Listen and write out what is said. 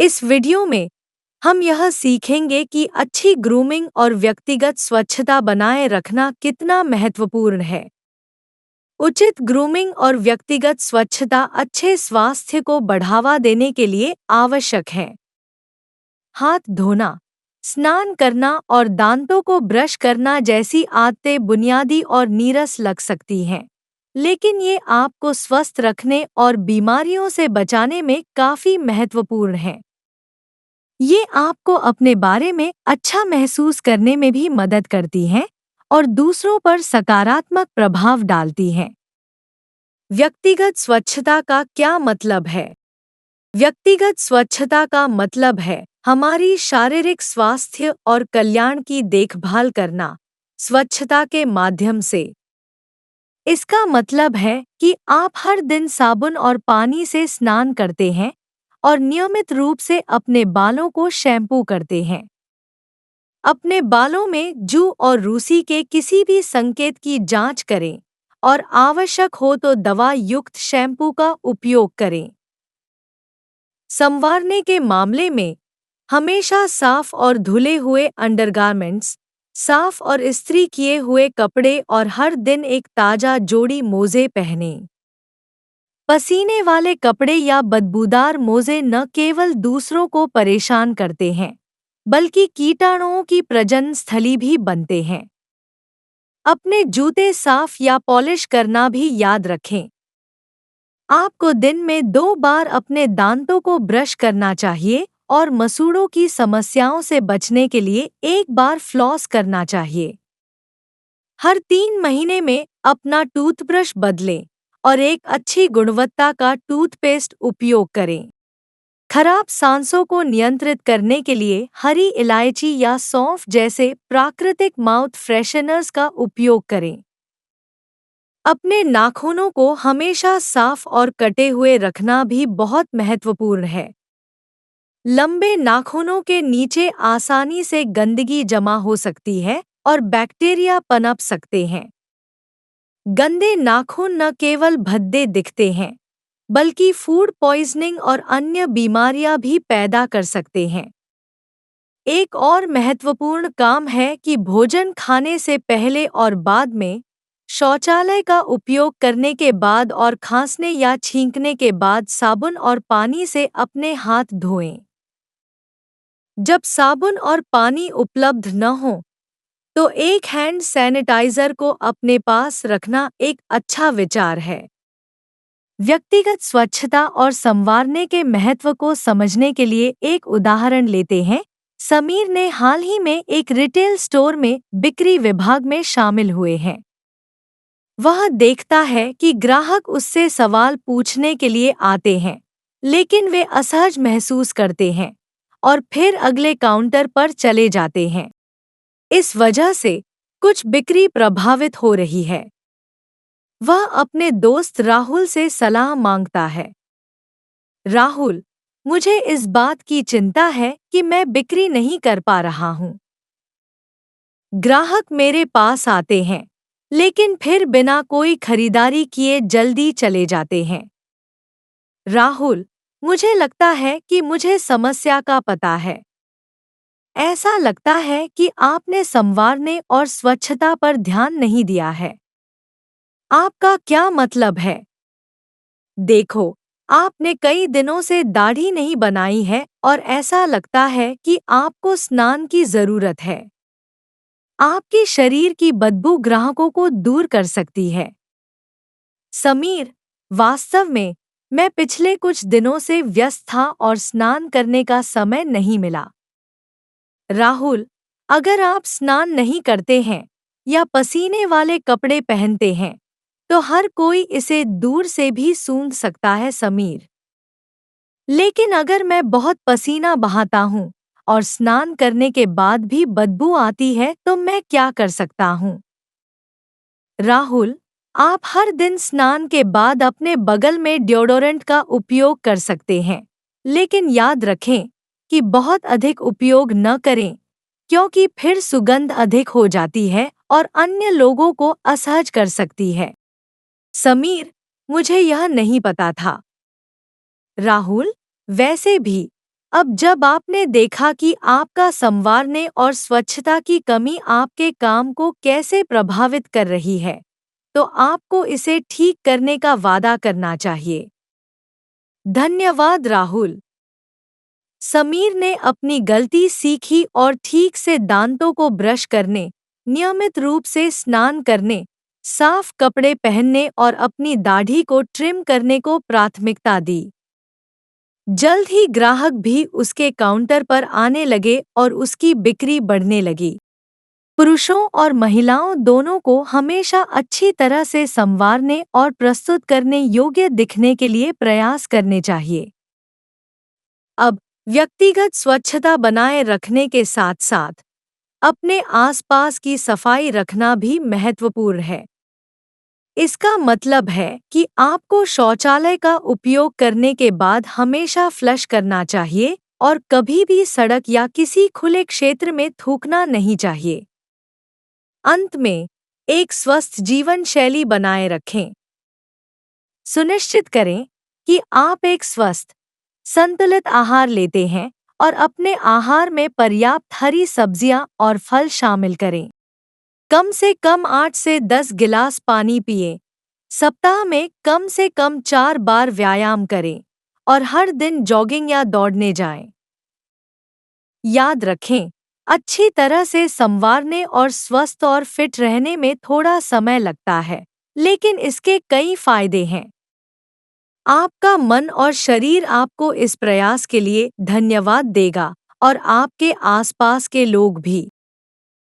इस वीडियो में हम यह सीखेंगे कि अच्छी ग्रूमिंग और व्यक्तिगत स्वच्छता बनाए रखना कितना महत्वपूर्ण है। उचित ग्रूमिंग और व्यक्तिगत स्वच्छता अच्छे स्वास्थ्य को बढ़ावा देने के लिए आवश्यक है। हाथ धोना, स्नान करना और दांतों को ब्रश करना जैसी आदतें बुनियादी और नीरस लग सकती हैं, लेकिन ये आपको स्वस्थ रखने और बीमारियों से बचाने में काफ़ी महत्वपूर्ण हैं। ये आपको अपने बारे में अच्छा महसूस करने में भी मदद करती हैं और दूसरों पर सकारात्मक प्रभाव डालती हैं। व्यक्तिगत स्वच्छता का क्या मतलब है? व्यक्तिगत स्वच्छता का मतलब है हमारी शारीरिक स्वास्थ्य और कल्याण की देखभाल करना स्वच्छता के माध्यम से। इसका मतलब है कि आप हर दिन साबुन और पानी से स्नान करते हैं और नियमित रूप से अपने बालों को शैम्पू करते हैं। अपने बालों में जू और रूसी के किसी भी संकेत की जांच करें और आवश्यक हो तो दवा युक्त शैम्पू का उपयोग करें। संवारने के मामले में हमेशा साफ और धुले हुए अंडरगारमेंट्स, साफ और इस्त्री किए हुए कपड़े और हर दिन एक ताज़ा जोड़ी मोज़े पहनें। पसीने वाले कपड़े या बदबूदार मोज़े न केवल दूसरों को परेशान करते हैं, बल्कि कीटाणुओं की प्रजनन स्थली भी बनते हैं। अपने जूते साफ या पॉलिश करना भी याद रखें। आपको दिन में 2 बार अपने दांतों को ब्रश करना चाहिए और मसूड़ों की समस्याओं से बचने के लिए 1 बार फ्लॉस करना चाहिए। हर 3 महीने में अपना टूथब्रश बदलें और एक अच्छी गुणवत्ता का टूथपेस्ट उपयोग करें। खराब सांसों को नियंत्रित करने के लिए हरी इलायची या सौंफ जैसे प्राकृतिक माउथ फ्रेशनर्स का उपयोग करें। अपने नाखूनों को हमेशा साफ और कटे हुए रखना भी बहुत महत्वपूर्ण है। लंबे नाखूनों के नीचे आसानी से गंदगी जमा हो सकती है और बैक्टीरिया पनप सकते हैं। गंदे नाखून न केवल भद्दे दिखते हैं, बल्कि फूड पॉइजनिंग और अन्य बीमारियां भी पैदा कर सकते हैं। एक और महत्वपूर्ण काम है कि भोजन खाने से पहले और बाद में, शौचालय का उपयोग करने के बाद और खांसने या छींकने के बाद साबुन और पानी से अपने हाथ धोएं। जब साबुन और पानी उपलब्ध न हो, तो एक हैंड सैनिटाइजर को अपने पास रखना एक अच्छा विचार है। व्यक्तिगत स्वच्छता और संवारने के महत्व को समझने के लिए एक उदाहरण लेते हैं। समीर ने हाल ही में एक रिटेल स्टोर में बिक्री विभाग में शामिल हुए हैं। वह देखता है कि ग्राहक उससे सवाल पूछने के लिए आते हैं, लेकिन वे असहज महसूस करते हैं और फिर अगले काउंटर पर चले जाते हैं। इस वजह से कुछ बिक्री प्रभावित हो रही है। वह अपने दोस्त राहुल से सलाह मांगता है। राहुल, मुझे इस बात की चिंता है कि मैं बिक्री नहीं कर पा रहा हूँ। ग्राहक मेरे पास आते हैं, लेकिन फिर बिना कोई खरीदारी किए जल्दी चले जाते हैं। राहुल, मुझे लगता है कि मुझे समस्या का पता है। ऐसा लगता है कि आपने संवारने और स्वच्छता पर ध्यान नहीं दिया है। आपका क्या मतलब है? देखो, आपने कई दिनों से दाढ़ी नहीं बनाई है और ऐसा लगता है कि आपको स्नान की जरूरत है। आपके शरीर की बदबू ग्राहकों को दूर कर सकती है। समीर, वास्तव में मैं पिछले कुछ दिनों से व्यस्त था और स्नान करने का समय नहीं मिला। राहुल, अगर आप स्नान नहीं करते हैं या पसीने वाले कपड़े पहनते हैं, तो हर कोई इसे दूर से भी सूंघ सकता है। समीर, लेकिन अगर मैं बहुत पसीना बहाता हूँ और स्नान करने के बाद भी बदबू आती है तो मैं क्या कर सकता हूँ? राहुल, आप हर दिन स्नान के बाद अपने बगल में डिओडोरेंट का उपयोग कर सकते हैं, लेकिन याद रखें कि बहुत अधिक उपयोग न करें, क्योंकि फिर सुगंध अधिक हो जाती है और अन्य लोगों को असहज कर सकती है। समीर, मुझे यह नहीं पता था। राहुल, वैसे भी अब जब आपने देखा कि आपका संवारने और स्वच्छता की कमी आपके काम को कैसे प्रभावित कर रही है, तो आपको इसे ठीक करने का वादा करना चाहिए। धन्यवाद राहुल। समीर ने अपनी गलती सीखी और ठीक से दांतों को ब्रश करने, नियमित रूप से स्नान करने, साफ कपड़े पहनने और अपनी दाढ़ी को ट्रिम करने को प्राथमिकता दी। जल्द ही ग्राहक भी उसके काउंटर पर आने लगे और उसकी बिक्री बढ़ने लगी। पुरुषों और महिलाओं दोनों को हमेशा अच्छी तरह से संवारने और प्रस्तुत करने योग्य दिखने के लिए प्रयास करने चाहिए। अब व्यक्तिगत स्वच्छता बनाए रखने के साथ-साथ अपने आसपास की सफाई रखना भी महत्वपूर्ण है। इसका मतलब है कि आपको शौचालय का उपयोग करने के बाद हमेशा फ्लश करना चाहिए और कभी भी सड़क या किसी खुले क्षेत्र में थूकना नहीं चाहिए। अंत में, एक स्वस्थ जीवन शैली बनाए रखें। सुनिश्चित करें कि आप एक स्वस्थ, संतुलित आहार लेते हैं और अपने आहार में पर्याप्त हरी सब्जियां और फल शामिल करें। कम से कम 8 से 10 गिलास पानी पिएं। सप्ताह में कम से कम 4 बार व्यायाम करें और हर दिन जॉगिंग या दौड़ने जाएं। याद रखें, अच्छी तरह से संवारने और स्वस्थ और फिट रहने में थोड़ा समय लगता है, लेकिन इसके कई फायदे हैं। आपका मन और शरीर आपको इस प्रयास के लिए धन्यवाद देगा और आपके आसपास के लोग भी।